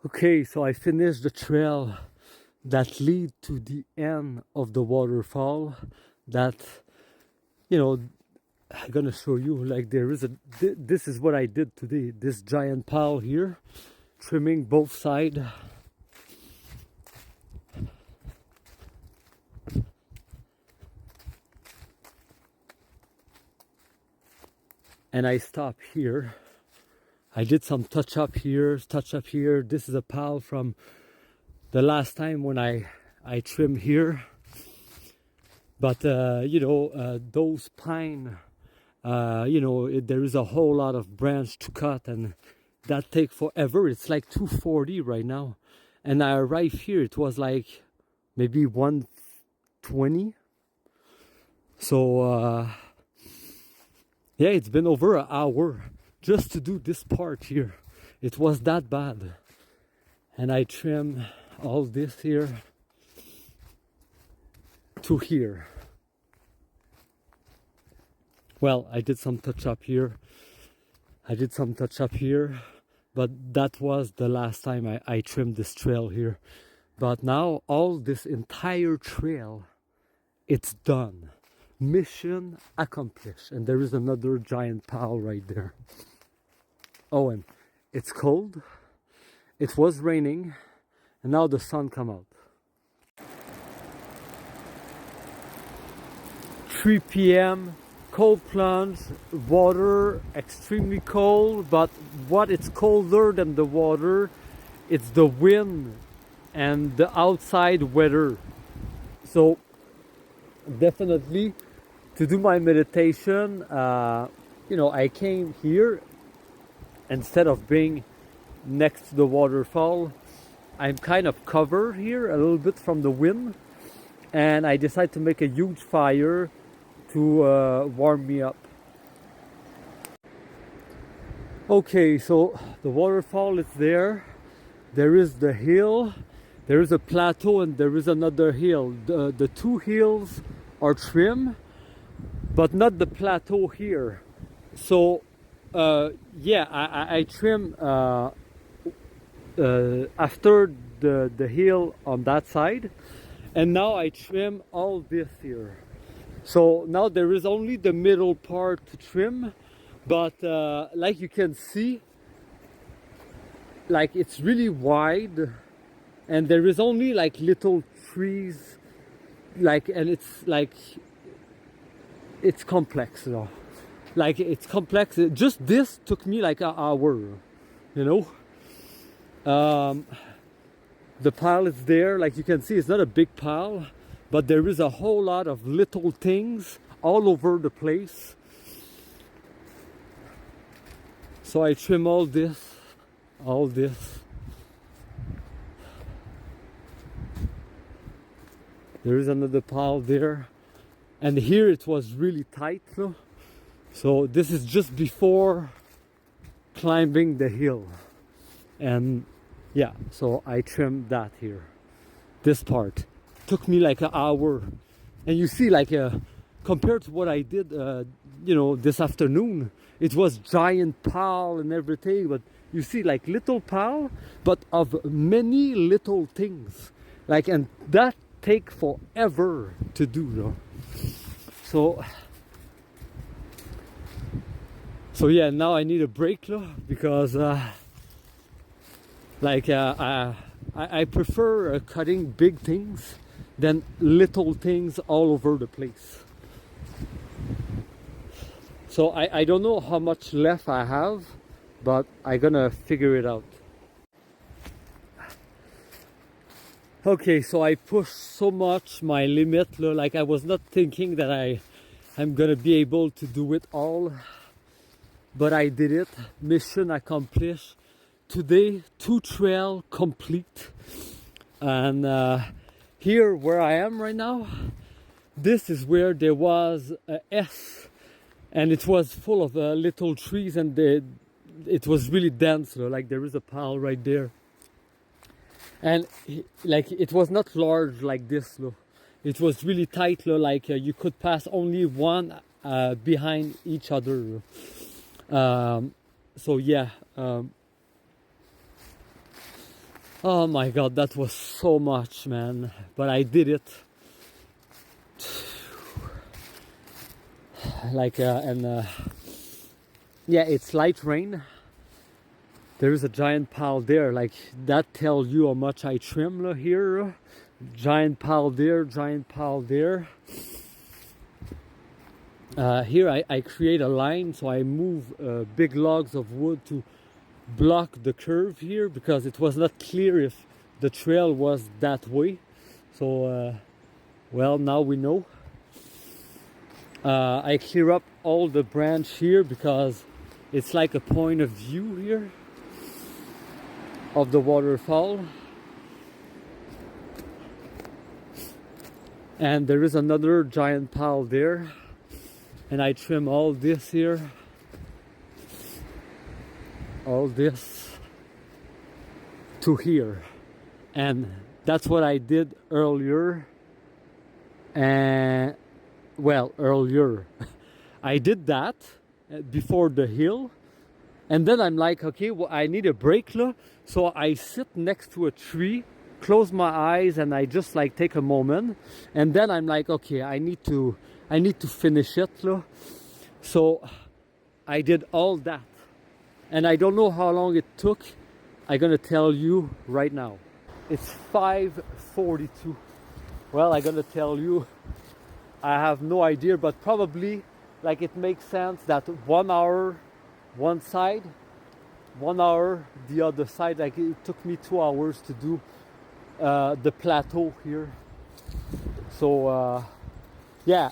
Okay, so I finished the trail that lead to the end of the waterfall. That, you know, I'm gonna show you, like, there is a this is what I did today. This giant pile here, trimming both sides. And I stop here. I did some touch up here. This is a pile from the last time when I trimmed here. But those pine, there is a whole lot of branch to cut, and that take forever. It's like 240 right now, and I arrived here, it was like maybe 120. So yeah, it's been over an hour just to do this part here. It was that bad. And I trim all this here to here. Well, I did some touch up here. But that was the last time I trimmed this trail here. But now all this entire trail, it's done. Mission accomplished. And there is another giant pile right there. Oh, and it's cold. It was raining, and now the sun come out. 3 p.m. cold plunge, water extremely cold, but what it's colder than the water, it's the wind and the outside weather. So definitely to do my meditation, I came here instead of being next to the waterfall. I'm kind of covered here a little bit from the wind, and I decided to make a huge fire to warm me up. Okay, so the waterfall is there. There is the hill, there is a plateau, and there is another hill. The two hills are trim, but not the plateau here. So I trim after the hill on that side, and now I trim all this here. So now there is only the middle part to trim, but like you can see, like it's really wide, and there is only like little trees, and it's complex, like it's complex. Just this took me like an hour, the pile is there. Like you can see, it's not a big pile, but there is a whole lot of little things all over the place. So I trim all this. There is another pile there, and here it was really tight. So this is just before climbing the hill, and yeah, so I trimmed that here. This part took me like an hour, and you see, like compared to what I did, this afternoon, it was giant pile and everything, but you see, like little pile, but of many little things, and that take forever to do, So yeah, now I need a break, because I prefer cutting big things than little things all over the place. So I don't know how much left I have, but I'm gonna figure it out. Okay, so I pushed so much my limit, like I was not thinking that I'm gonna be able to do it all, but I did it. Mission accomplished. Today, 2 trails complete. And here where I am right now, this is where there was a S, and it was full of little trees, and it was really dense, like there is a pile right there. And like it was not large like this, it was really tight, like you could pass only one behind each other. So yeah, Oh my god, that was so much, man. But I did it. Like, yeah, it's light rain. There is a giant pile there. Like, that tells you how much I trim here. Giant pile there, giant pile there. Here I create a line, so I move big logs of wood to block the curve here because it was not clear if the trail was that way. So well, now we know. I clear up all the branch here because it's like a point of view here of the waterfall. And there is another giant pile there, and I trim all this here, all this to here, and that's what I did earlier. And well, earlier I did that before the hill, and then I'm like, okay, well, I need a break, so I sit next to a tree, close my eyes, and I just like take a moment, and then I'm like, okay, I need to finish it, so I did all that, and I don't know how long it took. I'm gonna tell you right now. It's 5:42. Well, I'm gonna tell you, I have no idea, but probably like it makes sense that 1 hour one side, 1 hour the other side. Like it took me 2 hours to do the plateau here. So yeah,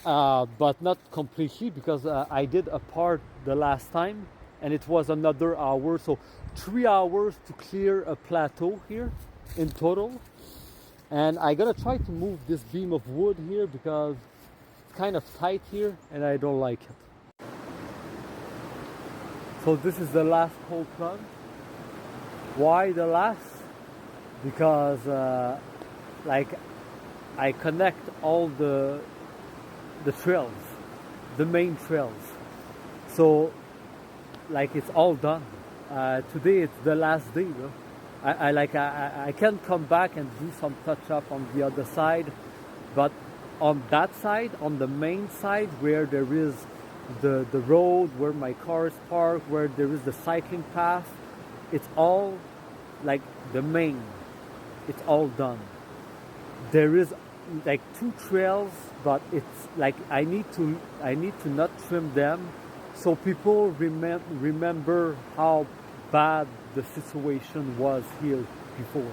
but not completely, because I did a part the last time and it was another hour, so 3 hours to clear a plateau here in total. And I gotta try to move this beam of wood here because it's kind of tight here and I don't like it. So this is the last hole plunge. Why the last? Because like I connect all the trails, the main trails. So like it's all done. Today it's the last day. I can come back and do some touch up on the other side, but on that side, on the main side where there is the road, where my car is parked, where there is the cycling path, it's all like the main, it's all done. There is like 2 trails, but it's like I need to not trim them so people remember how bad the situation was here before.